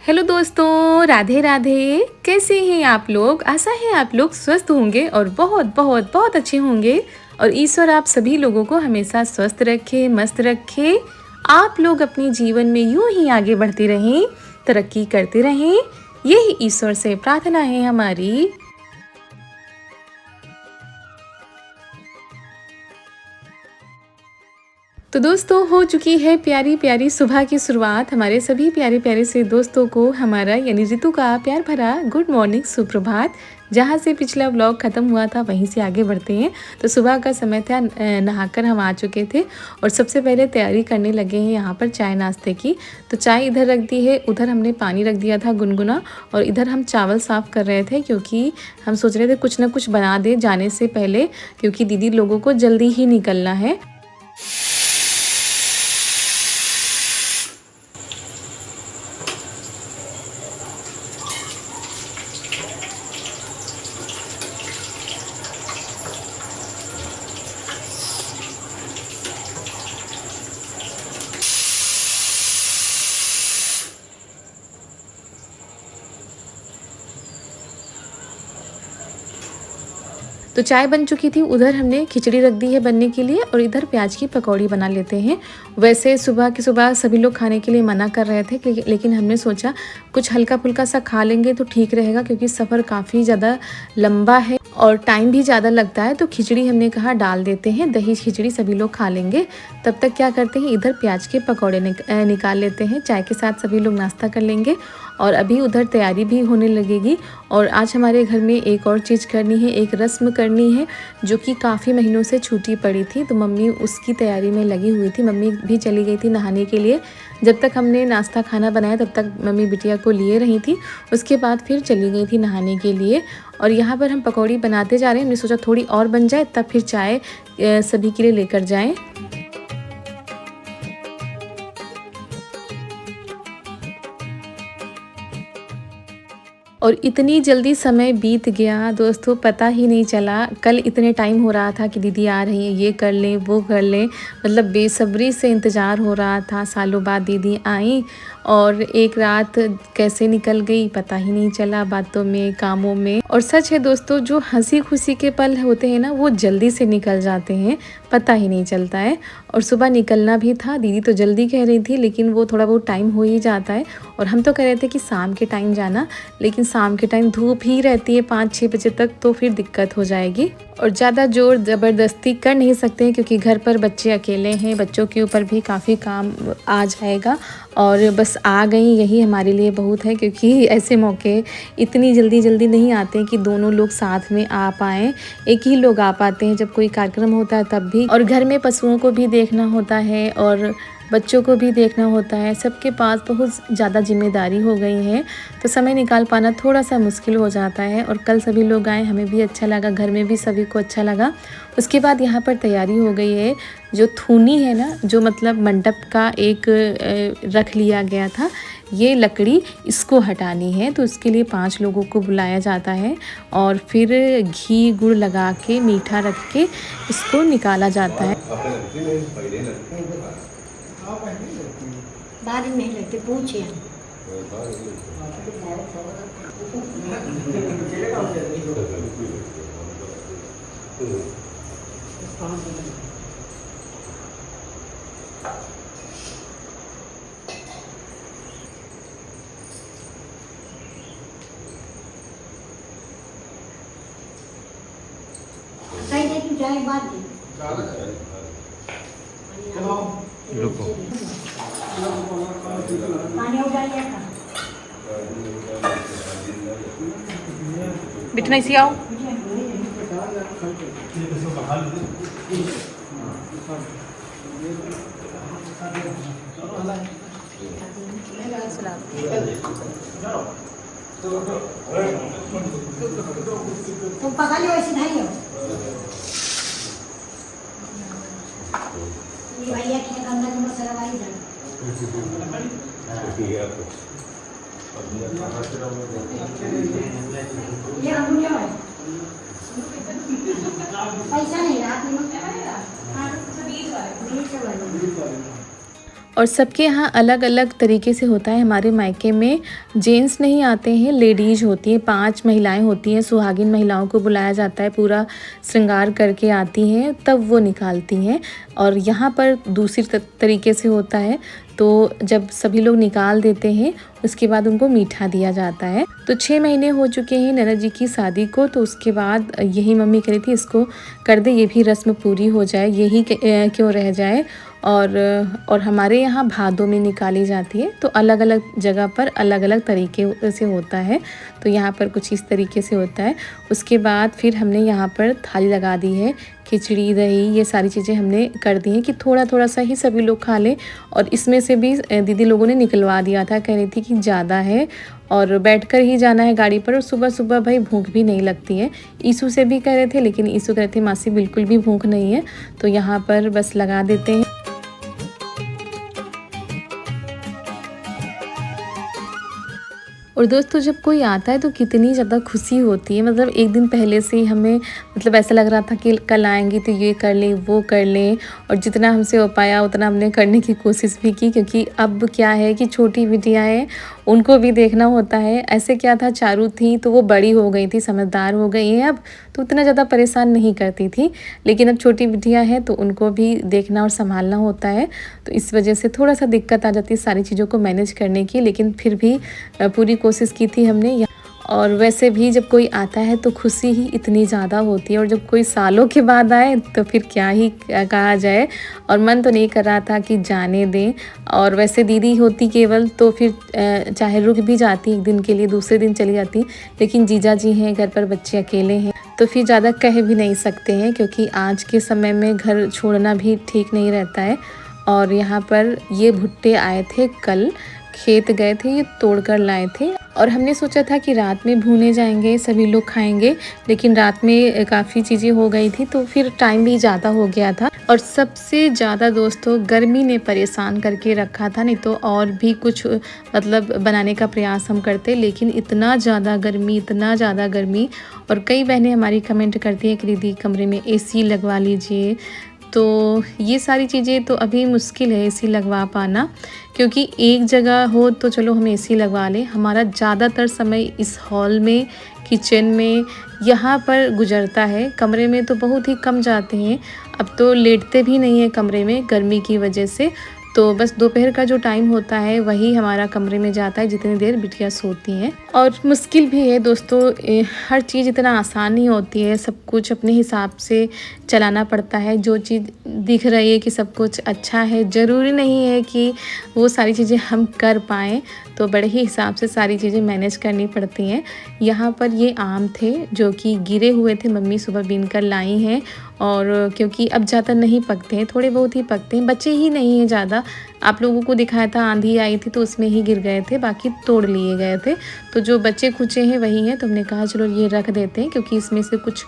Hello दोस्तों, राधे राधे। कैसे हैं आप लोग? आशा है आप लोग स्वस्थ होंगे और बहुत बहुत बहुत अच्छे होंगे। और ईश्वर आप सभी लोगों को हमेशा स्वस्थ रखे, मस्त रखे। आप लोग अपने जीवन में यूं ही आगे बढ़ते रहें, तरक्की करते रहें, यही ईश्वर से प्रार्थना है हमारी। तो दोस्तों, हो चुकी है प्यारी प्यारी सुबह की शुरुआत। हमारे सभी प्यारे प्यारे से दोस्तों को हमारा यानी रितु का प्यार भरा गुड मॉर्निंग, सुप्रभात। जहाँ से पिछला व्लॉग ख़त्म हुआ था वहीं से आगे बढ़ते हैं। तो सुबह का समय था, नहाकर हम आ चुके थे और सबसे पहले तैयारी करने लगे हैं यहाँ पर चाय नाश्ते की। तो चाय इधर रख दी है, उधर हमने पानी रख दिया था गुनगुना, और इधर हम चावल साफ़ कर रहे थे क्योंकि हम सोच रहे थे कुछ ना कुछ बना दे जाने से पहले, क्योंकि दीदी लोगों को जल्दी ही निकलना है। तो चाय बन चुकी थी, उधर हमने खिचड़ी रख दी है बनने के लिए, और इधर प्याज की पकौड़ी बना लेते हैं। वैसे सुबह की सुबह सभी लोग खाने के लिए मना कर रहे थे, लेकिन हमने सोचा कुछ हल्का फुल्का सा खा लेंगे तो ठीक रहेगा, क्योंकि सफ़र काफ़ी ज़्यादा लंबा है और टाइम भी ज़्यादा लगता है। तो खिचड़ी हमने कहा डाल देते हैं, दही खिचड़ी सभी लोग खा लेंगे। तब तक क्या करते हैं, इधर प्याज के पकौड़े निकाल लेते हैं। चाय के साथ सभी लोग नाश्ता कर लेंगे और अभी उधर तैयारी भी होने लगेगी। और आज हमारे घर में एक और चीज़ करनी है, एक रस्म करनी है जो कि काफ़ी महीनों से छूटी पड़ी थी। तो मम्मी उसकी तैयारी में लगी हुई थी। मम्मी भी चली गई थी नहाने के लिए। जब तक हमने नाश्ता खाना बनाया तब तक मम्मी बिटिया को लिए रही थी, उसके बाद फिर चली गई थी नहाने के लिए। और यहाँ पर हम पकौड़ी बनाते जा रहे हैं। हमने सोचा थोड़ी और बन जाए तब फिर चाय सभी के लिए लेकर जाएं। और इतनी जल्दी समय बीत गया दोस्तों, पता ही नहीं चला। कल इतने टाइम हो रहा था कि दीदी आ रही हैं, ये कर लें वो कर लें, मतलब बेसब्री से इंतज़ार हो रहा था। सालों बाद दीदी आई और एक रात कैसे निकल गई पता ही नहीं चला, बातों में, कामों में। और सच है दोस्तों, जो हंसी खुशी के पल होते हैं ना, वो जल्दी से निकल जाते हैं, पता ही नहीं चलता है। और सुबह निकलना भी था, दीदी तो जल्दी कह रही थी, लेकिन वो थोड़ा बहुत टाइम हो ही जाता है। और हम तो कह रहे थे कि शाम के टाइम जाना, लेकिन शाम के टाइम धूप ही रहती है 5-6 बजे तक, तो फिर दिक्कत हो जाएगी। और ज़्यादा ज़ोर ज़बरदस्ती कर नहीं सकते हैं, क्योंकि घर पर बच्चे अकेले हैं, बच्चों के ऊपर भी काफ़ी काम आ जाएगा। और बस आ गई यही हमारे लिए बहुत है, क्योंकि ऐसे मौके इतनी जल्दी जल्दी नहीं आते हैं कि दोनों लोग साथ में आ पाएँ। एक ही लोग आ पाते हैं जब कोई कार्यक्रम होता है तब भी। और घर में पशुओं को भी देखना होता है और बच्चों को भी देखना होता है, सबके पास बहुत ज़्यादा जिम्मेदारी हो गई है, तो समय निकाल पाना थोड़ा सा मुश्किल हो जाता है। और कल सभी लोग आए, हमें भी अच्छा लगा, घर में भी सभी को अच्छा लगा। उसके बाद यहाँ पर तैयारी हो गई है, जो थूनी है ना, जो मतलब मंडप का एक रख लिया गया था, ये लकड़ी इसको हटानी है। तो उसके लिए 5 लोगों को बुलाया जाता है और फिर घी गुड़ लगा के मीठा रख के इसको निकाला जाता है। बाद में लगते पूछे सही दे तू जाए बाद में रुको। पानी उबालिए का बिठना इसी आओ। तुम पका लियो ऐसे धाइयो ये भैया के अंदर में मसाला वाली डाल ये हम लियो पैसा नहीं रहा, आप और सबके यहाँ अलग अलग तरीके से होता है। हमारे मायके में जेंट्स नहीं आते हैं, लेडीज़ होती हैं, 5 महिलाएं होती हैं। सुहागिन महिलाओं को बुलाया जाता है, पूरा श्रृंगार करके आती हैं, तब वो निकालती हैं। और यहाँ पर दूसरी तरीके से होता है। तो जब सभी लोग निकाल देते हैं उसके बाद उनको मीठा दिया जाता है। तो 6 महीने हो चुके हैं ननद जी की शादी को, तो उसके बाद यही मम्मी कह रही थी इसको कर दे, ये भी रस्म पूरी हो जाए, यही क्यों रह जाए। और हमारे यहाँ भादों में निकाली जाती है। तो अलग अलग जगह पर अलग अलग तरीके से होता है। तो यहाँ पर कुछ इस तरीके से होता है। उसके बाद फिर हमने यहाँ पर थाली लगा दी है, खिचड़ी दही ये सारी चीज़ें हमने कर दी हैं कि थोड़ा थोड़ा सा ही सभी लोग खा लें। और इसमें से भी दीदी लोगों ने निकलवा दिया था, कह रही थी कि ज़्यादा है और बैठकर ही जाना है गाड़ी पर, और सुबह सुबह भाई भूख भी नहीं लगती है। ईसू से भी कह रहे थे, लेकिन ईसू कह रहे थे मासी बिल्कुल भी भूख नहीं है, तो यहाँ पर बस लगा देते हैं। और दोस्तों जब कोई आता है तो कितनी ज़्यादा खुशी होती है। मतलब एक दिन पहले से ही हमें मतलब ऐसा लग रहा था कि कल आएंगी तो ये कर लें वो कर लें, और जितना हमसे हो पाया उतना हमने करने की कोशिश भी की। क्योंकि अब क्या है कि छोटी बिटियाँ हैं, उनको भी देखना होता है। ऐसे क्या था, चारू थी तो वो बड़ी हो गई थी, समझदार हो गई हैं अब, तो उतना ज़्यादा परेशान नहीं करती थी। लेकिन अब छोटी बिटियाँ हैं तो उनको भी देखना और संभालना होता है। तो इस वजह से थोड़ा सा दिक्कत आ जाती है सारी चीज़ों को मैनेज करने की, लेकिन फिर भी पूरी कोशिश की थी हमने। और वैसे भी जब कोई आता है तो खुशी ही इतनी ज़्यादा होती है, और जब कोई सालों के बाद आए तो फिर क्या ही कहा जाए। और मन तो नहीं कर रहा था कि जाने दें। और वैसे दीदी होती केवल तो फिर चाहे रुक भी जाती एक दिन के लिए, दूसरे दिन चली जाती, लेकिन जीजा जी हैं घर पर, बच्चे अकेले हैं, तो फिर ज़्यादा कह भी नहीं सकते हैं। क्योंकि आज के समय में घर छोड़ना भी ठीक नहीं रहता है। और यहाँ पर ये भुट्टे आए थे, कल खेत गए थे, ये तोड़ कर लाए थे। और हमने सोचा था कि रात में भूने जाएंगे, सभी लोग खाएंगे, लेकिन रात में काफ़ी चीज़ें हो गई थी तो फिर टाइम भी ज़्यादा हो गया था। और सबसे ज़्यादा दोस्तों गर्मी ने परेशान करके रखा था। नहीं तो और भी कुछ मतलब बनाने का प्रयास हम करते, लेकिन इतना ज़्यादा गर्मी। और कई बहनें हमारी कमेंट करती हैं कि दीदी कमरे में AC लगवा लीजिए। तो ये सारी चीज़ें तो अभी मुश्किल है AC लगवा पाना, क्योंकि एक जगह हो तो चलो हम AC लगवा लें। हमारा ज़्यादातर समय इस हॉल में, किचन में, यहाँ पर गुजरता है। कमरे में तो बहुत ही कम जाते हैं, अब तो लेटते भी नहीं हैं कमरे में गर्मी की वजह से। तो बस दोपहर का जो टाइम होता है वही हमारा कमरे में जाता है, जितनी देर बिटिया सोती हैं। और मुश्किल भी है दोस्तों, हर चीज़ इतना आसान नहीं होती है, सब कुछ अपने हिसाब से चलाना पड़ता है। जो चीज़ दिख रही है कि सब कुछ अच्छा है, ज़रूरी नहीं है कि वो सारी चीज़ें हम कर पाएँ। तो बड़े ही हिसाब से सारी चीज़ें मैनेज करनी पड़ती हैं। यहाँ पर ये आम थे जो कि गिरे हुए थे, मम्मी सुबह बीन कर लाई हैं। और क्योंकि अब ज़्यादा नहीं पकते हैं, थोड़े बहुत ही पकते हैं, बच्चे ही नहीं हैं ज़्यादा। आप लोगों को दिखाया था आंधी आई थी तो उसमें ही गिर गए थे, बाकी तोड़ लिए गए थे। तो जो बच्चे खुचे हैं वही हैं, तो हमने कहा चलो ये रख देते हैं, क्योंकि इसमें से कुछ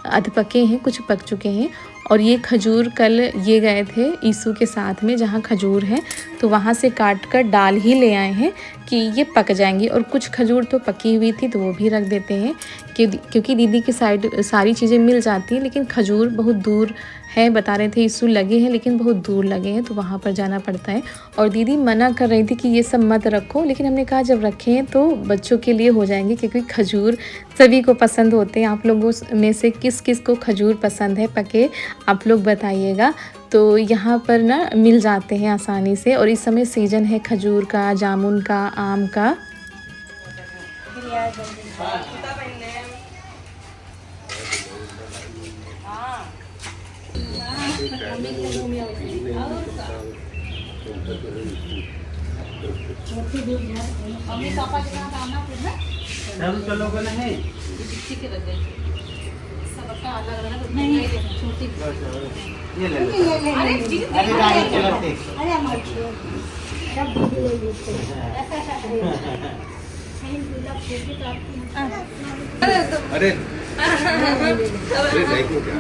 अध पके हैं, कुछ पक चुके हैं। और ये खजूर कल ये गए थे ईसू के साथ में जहाँ खजूर है, तो वहाँ से काट कर डाल ही ले आए हैं कि ये पक जाएंगी। और कुछ खजूर तो पकी हुई थी तो वो भी रख देते हैं क्योंकि दीदी की साइड सारी चीज़ें मिल जाती हैं, लेकिन खजूर बहुत दूर है, बता रहे थे ईसू लगे हैं लेकिन बहुत दूर लगे हैं, तो वहाँ पर जाना पड़ता है। और दीदी मना कर रही थी कि ये सब मत रखो, लेकिन हमने कहा जब रखें तो बच्चों के लिए हो जाएंगे, क्योंकि खजूर सभी को पसंद होते हैं। आप लोगों में से किस किस को खजूर पसंद है पके, आप लोग बताइएगा। तो यहाँ पर ना मिल जाते हैं आसानी से, और इस समय सीजन है खजूर का, जामुन का, आम का। चलोगे नहीं? ये ले लो। अरे गाड़ी चलाते। अरे अरे देखो क्या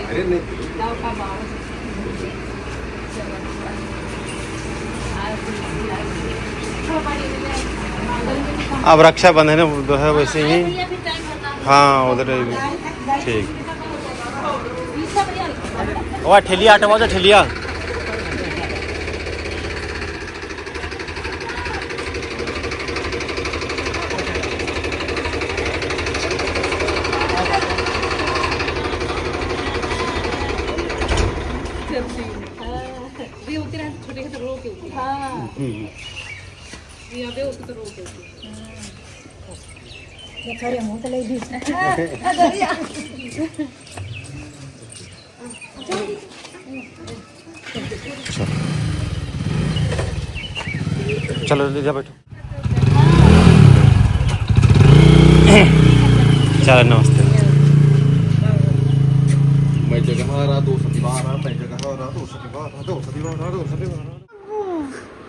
अरे नहीं अब रक्षाबंधन है वैसे ही। हाँ उधर ठीक। वो ठेलिया हटवा दो ठेलिया। छोरे मुंह तो ले दी चलो जा बैठो। चलो नमस्ते। मैं जगह आ रहा 212 मैं जगह आ रहा 212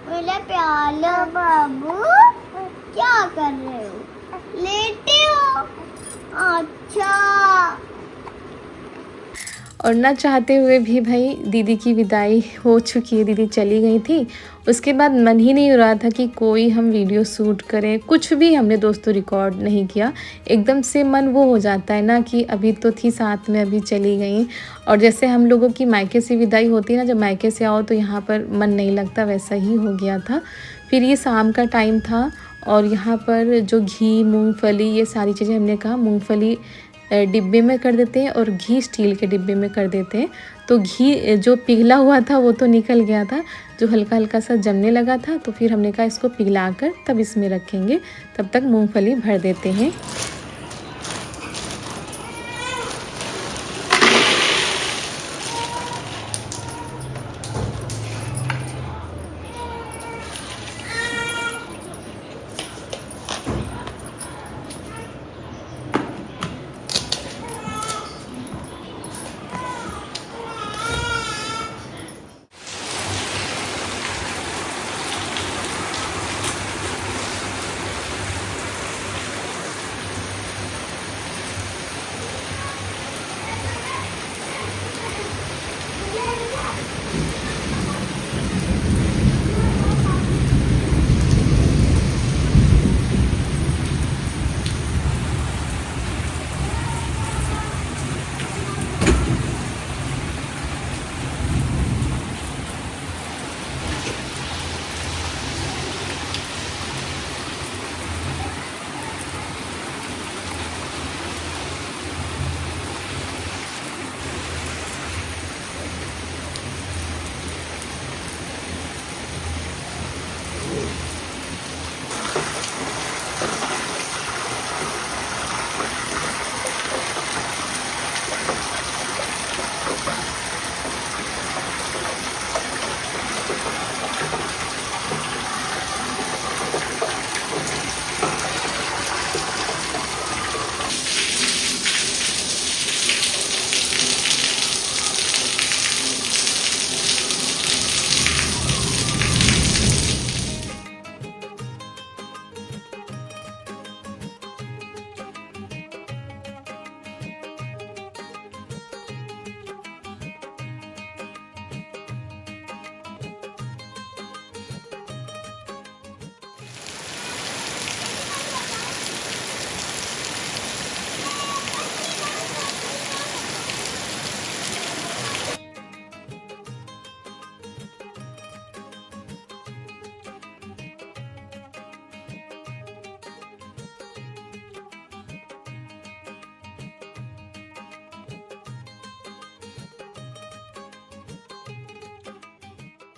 मेरे प्याले बाबू क्या कर रहे हो? लेटे हो? अच्छा। और ना चाहते हुए भी भाई दीदी की विदाई हो चुकी है, दीदी चली गई थी। उसके बाद मन ही नहीं हो रहा था कि कोई हम वीडियो शूट करें, कुछ भी हमने दोस्तों रिकॉर्ड नहीं किया। एकदम से मन वो हो जाता है ना कि अभी तो थी साथ में, अभी चली गई। और जैसे हम लोगों की मायके से विदाई होती है ना, जब मायके से आओ तो यहाँ पर मन नहीं लगता, वैसा ही हो गया था। फिर ये शाम का टाइम था और यहाँ पर जो घी, मूँगफली, ये सारी चीज़ें हमने कहा मूँगफली डिब्बे में कर देते हैं और घी स्टील के डिब्बे में कर देते हैं। तो घी जो पिघला हुआ था वो तो निकल गया था, जो हल्का हल्का सा जमने लगा था। तो फिर हमने कहा इसको पिघला कर तब इसमें रखेंगे, तब तक मूंगफली भर देते हैं।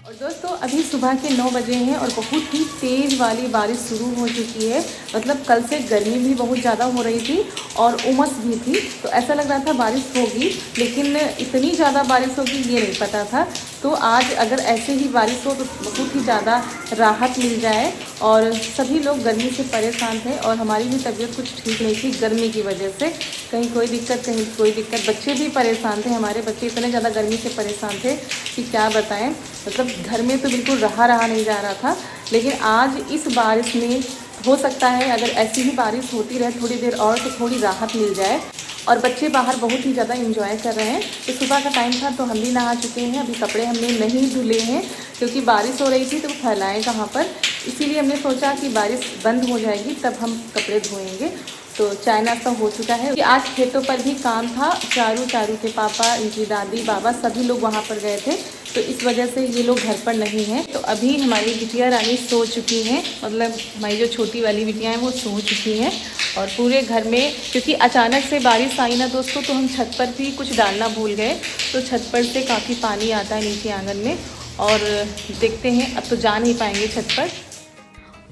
और दोस्तों अभी सुबह के 9 बजे हैं और बहुत ही तेज़ वाली बारिश शुरू हो चुकी है। मतलब कल से गर्मी भी बहुत ज़्यादा हो रही थी और उमस भी थी, तो ऐसा लग रहा था बारिश होगी, लेकिन इतनी ज़्यादा बारिश होगी ये नहीं पता था। तो आज अगर ऐसे ही बारिश हो तो बहुत ही ज़्यादा राहत मिल जाए। और सभी लोग गर्मी से परेशान थे और हमारी भी तबीयत कुछ ठीक नहीं थी गर्मी की वजह से, कहीं कोई दिक्कत कहीं कोई दिक्कत। बच्चे भी परेशान थे, हमारे बच्चे इतने ज़्यादा गर्मी से परेशान थे कि क्या बताएं। मतलब घर में तो बिल्कुल रहा नहीं जा रहा था। लेकिन आज इस बारिश में हो सकता है अगर ऐसी ही बारिश होती रहे थोड़ी देर और तो थोड़ी राहत मिल जाए। और बच्चे बाहर बहुत ही ज़्यादा एंजॉय कर रहे हैं। तो सुबह का टाइम था तो हम भी नहा चुके हैं, अभी कपड़े हमने नहीं धुले हैं क्योंकि बारिश हो रही थी तो फैलाएं कहाँ पर, इसीलिए हमने सोचा कि बारिश बंद हो जाएगी तब हम कपड़े धोएंगे। तो चाय नाश्ता हो चुका है। आज खेतों पर भी काम था। चारू के पापा, इनकी दादी, बाबा सभी लोग वहाँ पर गए थे, तो इस वजह से ये लोग घर पर नहीं हैं। तो अभी हमारी बिटिया रानी सो चुकी हैं, मतलब हमारी जो छोटी वाली बिटियाँ हैं वो सो चुकी हैं। और पूरे घर में क्योंकि अचानक से बारिश आई ना दोस्तों, तो हम छत पर भी कुछ डालना भूल गए, तो छत पर से काफ़ी पानी आता है नीचे आंगन में। और देखते हैं, अब तो जा नहीं पाएंगे छत पर।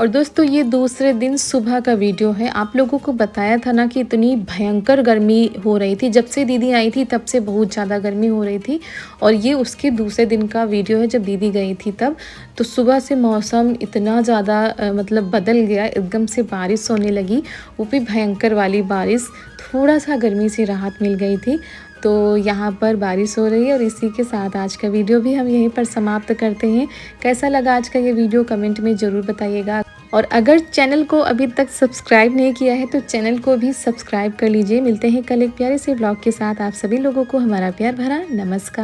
और दोस्तों ये दूसरे दिन सुबह का वीडियो है। आप लोगों को बताया था ना कि इतनी भयंकर गर्मी हो रही थी। जब से दीदी आई थी तब से बहुत ज़्यादा गर्मी हो रही थी, और ये उसके दूसरे दिन का वीडियो है जब दीदी गई थी तब। तो सुबह से मौसम इतना ज़्यादा मतलब बदल गया, एकदम से बारिश होने लगी, वो भी भयंकर वाली बारिश। थोड़ा सा गर्मी से राहत मिल गई थी। तो यहाँ पर बारिश हो रही है, और इसी के साथ आज का वीडियो भी हम यहीं पर समाप्त करते हैं। कैसा लगा आज का ये वीडियो कमेंट में ज़रूर बताइएगा। और अगर चैनल को अभी तक सब्सक्राइब नहीं किया है तो चैनल को भी सब्सक्राइब कर लीजिए। मिलते हैं कल एक प्यारे से ब्लॉग के साथ। आप सभी लोगों को हमारा प्यार भरा नमस्कार।